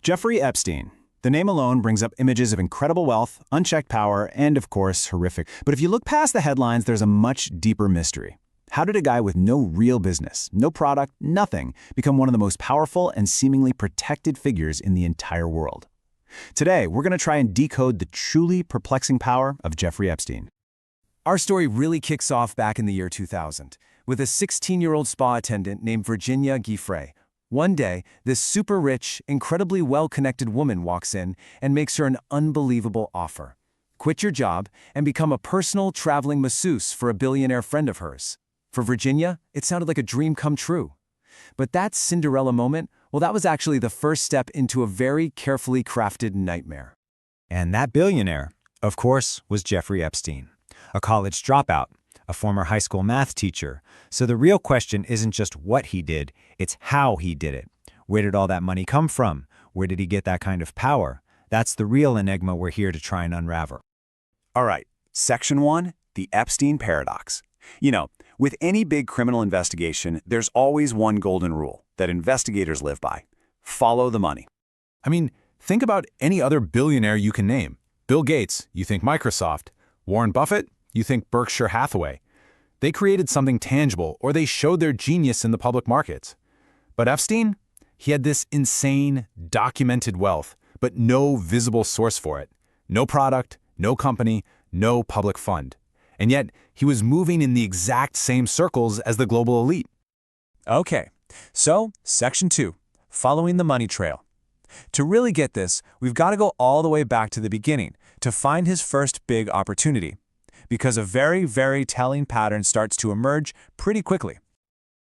Jeffrey Epstein. The name alone brings up images of incredible wealth, unchecked power, and of course, horrific. But if you look past the headlines, there's a much deeper mystery. How did a guy with no real business, no product, nothing, become one of the most powerful and seemingly protected figures in the entire world? Today, we're going to try and decode the truly perplexing power of Jeffrey Epstein. Our story really kicks off back in the year 2000, with a 16-year-old spa attendant named Virginia Giuffre. One day, this super-rich, incredibly well-connected woman walks in and makes her an unbelievable offer. Quit your job and become a personal traveling masseuse for a billionaire friend of hers. For Virginia, it sounded like a dream come true. But that Cinderella moment, well, that was actually the first step into a very carefully crafted nightmare. And that billionaire, of course, was Jeffrey Epstein, a college dropout, a former high school math teacher. So the real question isn't just what he did, it's how he did it. Where did all that money come from? Where did he get that kind of power? That's the real enigma we're here to try and unravel. All right, Section 1, the Epstein paradox. You know, with any big criminal investigation, there's always one golden rule that investigators live by. Follow the money. I mean, think about any other billionaire you can name. Bill Gates, you think Microsoft. Warren Buffett, you think Berkshire Hathaway. They created something tangible, or they showed their genius in the public markets. But Epstein, he had this insane, documented wealth, but no visible source for it. No product, no company, no public fund. And yet, he was moving in the exact same circles as the global elite. Okay, so Section 2, following the money trail. To really get this, we've got to go all the way back to the beginning to find his first big opportunity, because a very, very telling pattern starts to emerge pretty quickly.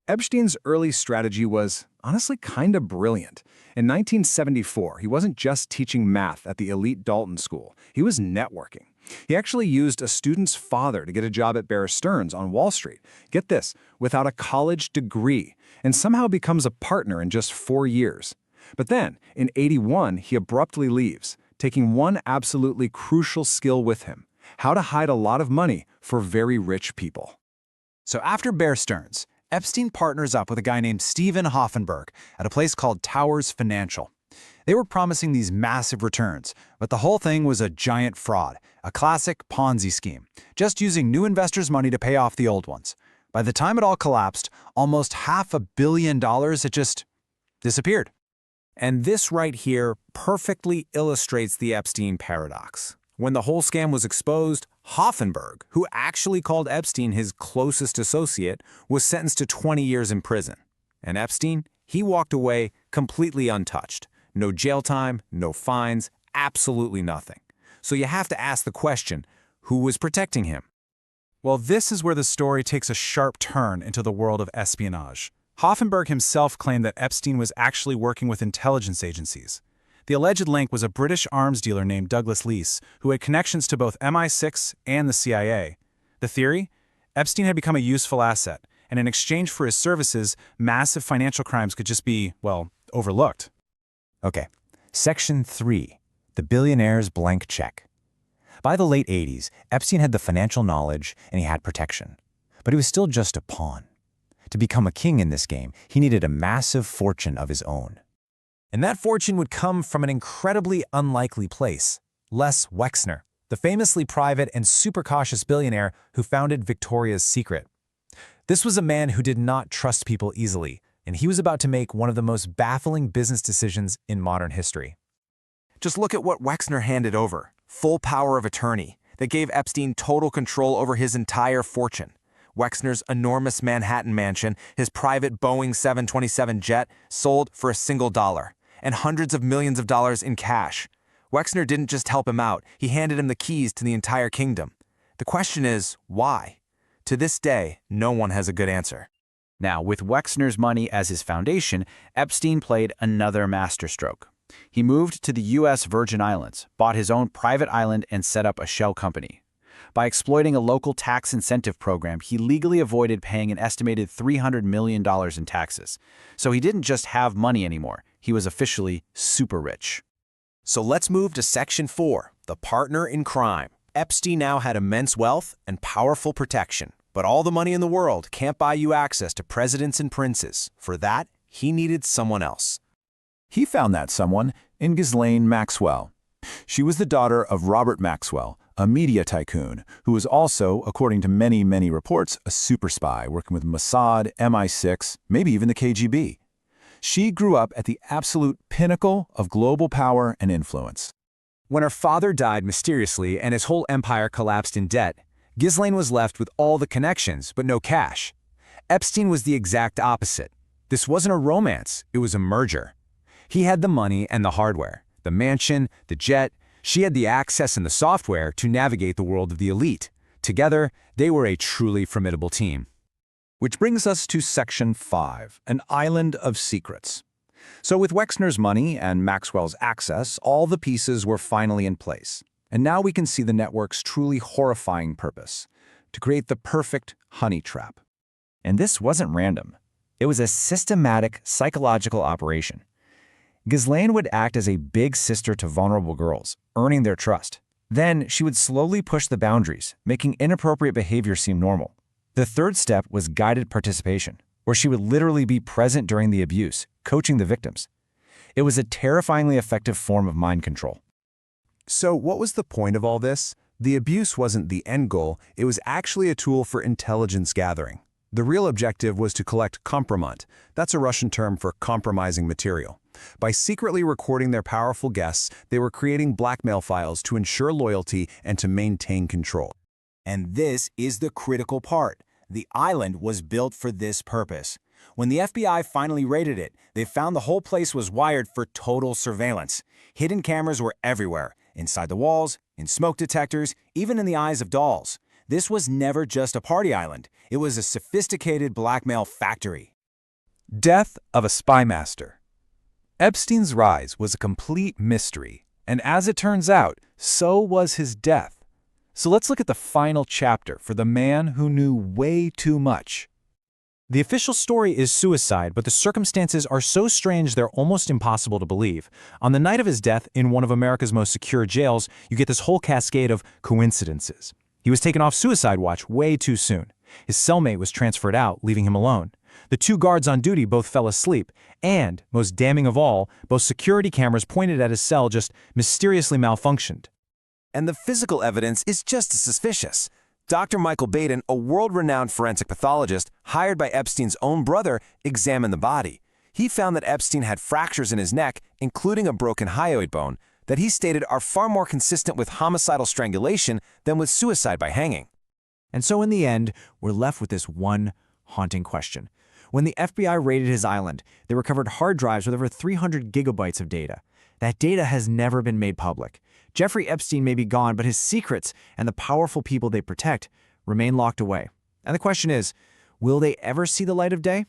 Epstein's early strategy was honestly kind of brilliant. In 1974, he wasn't just teaching math at the elite Dalton School, he was networking. He actually used a student's father to get a job at Bear Stearns on Wall Street, get this, without a college degree, and somehow becomes a partner in just 4 years. But then, in '81, he abruptly leaves, taking one absolutely crucial skill with him: how to hide a lot of money for very rich people. So after Bear Stearns, Epstein partners up with a guy named Stephen Hoffenberg at a place called Towers Financial. They were promising these massive returns, but the whole thing was a giant fraud, a classic Ponzi scheme, just using new investors' money to pay off the old ones. By the time it all collapsed, almost $500 million had just disappeared. And this right here perfectly illustrates the Epstein paradox. When the whole scam was exposed, Hoffenberg, who actually called Epstein his closest associate, was sentenced to 20 years in prison. And Epstein, he walked away completely untouched. No jail time, no fines, absolutely nothing. So you have to ask the question, who was protecting him? Well, this is where the story takes a sharp turn into the world of espionage. Hoffenberg himself claimed that Epstein was actually working with intelligence agencies. The alleged link was a British arms dealer named Douglas Leese, who had connections to both MI6 and the CIA. The theory? Epstein had become a useful asset, and in exchange for his services, massive financial crimes could just be, well, overlooked. Okay, Section 3, the billionaire's blank check. By the late 80s, Epstein had the financial knowledge and he had protection. But he was still just a pawn. To become a king in this game, he needed a massive fortune of his own. And that fortune would come from an incredibly unlikely place: Les Wexner, the famously private and super cautious billionaire who founded Victoria's Secret. This was a man who did not trust people easily, and he was about to make one of the most baffling business decisions in modern history. Just look at what Wexner handed over: full power of attorney that gave Epstein total control over his entire fortune. Wexner's enormous Manhattan mansion, his private Boeing 727 jet, sold for $1, and hundreds of millions of dollars in cash. Wexner didn't just help him out, he handed him the keys to the entire kingdom. The question is, why? To this day, no one has a good answer. Now, with Wexner's money as his foundation, Epstein played another masterstroke. He moved to the U.S. Virgin Islands, bought his own private island, and set up a shell company. By exploiting a local tax incentive program, he legally avoided paying an estimated $300 million in taxes. So he didn't just have money anymore, he was officially super rich. So let's move to Section 4, the partner in crime. Epstein now had immense wealth and powerful protection, but all the money in the world can't buy you access to presidents and princes. For that, he needed someone else. He found that someone in Ghislaine Maxwell. She was the daughter of Robert Maxwell, a media tycoon, who was also, according to many reports, a super spy working with Mossad, MI6, maybe even the KGB. She grew up at the absolute pinnacle of global power and influence. When her father died mysteriously and his whole empire collapsed in debt, Ghislaine was left with all the connections but no cash. Epstein was the exact opposite. This wasn't a romance, it was a merger. He had the money and the hardware, the mansion, the jet. She had the access and the software to navigate the world of the elite. Together, they were a truly formidable team. Which brings us to Section 5, an island of secrets. So with Wexner's money and Maxwell's access, all the pieces were finally in place. And now we can see the network's truly horrifying purpose, to create the perfect honey trap. And this wasn't random. It was a systematic psychological operation. Ghislaine would act as a big sister to vulnerable girls, earning their trust. Then she would slowly push the boundaries, making inappropriate behavior seem normal. The third step was guided participation, where she would literally be present during the abuse, coaching the victims. It was a terrifyingly effective form of mind control. So what was the point of all this? The abuse wasn't the end goal, it was actually a tool for intelligence gathering. The real objective was to collect kompromat. That's a Russian term for compromising material. By secretly recording their powerful guests, they were creating blackmail files to ensure loyalty and to maintain control. And this is the critical part. The island was built for this purpose. When the FBI finally raided it, they found the whole place was wired for total surveillance. Hidden cameras were everywhere, inside the walls, in smoke detectors, even in the eyes of dolls. This was never just a party island. It was a sophisticated blackmail factory. Death of a spy master. Epstein's rise was a complete mystery, and as it turns out, so was his death. So let's look at the final chapter for the man who knew way too much. The official story is suicide, but the circumstances are so strange they're almost impossible to believe. On the night of his death, in one of America's most secure jails, you get this whole cascade of coincidences. He was taken off suicide watch way too soon. His cellmate was transferred out, leaving him alone. The two guards on duty both fell asleep, and, most damning of all, both security cameras pointed at his cell just mysteriously malfunctioned. And the physical evidence is just as suspicious. Dr. Michael Baden, a world-renowned forensic pathologist hired by Epstein's own brother, examined the body. He found that Epstein had fractures in his neck, including a broken hyoid bone, that he stated are far more consistent with homicidal strangulation than with suicide by hanging. And so in the end, we're left with this one haunting question. When the FBI raided his island, they recovered hard drives with over 300 gigabytes of data. That data has never been made public. Jeffrey Epstein may be gone, but his secrets and the powerful people they protect remain locked away. And the question is, will they ever see the light of day?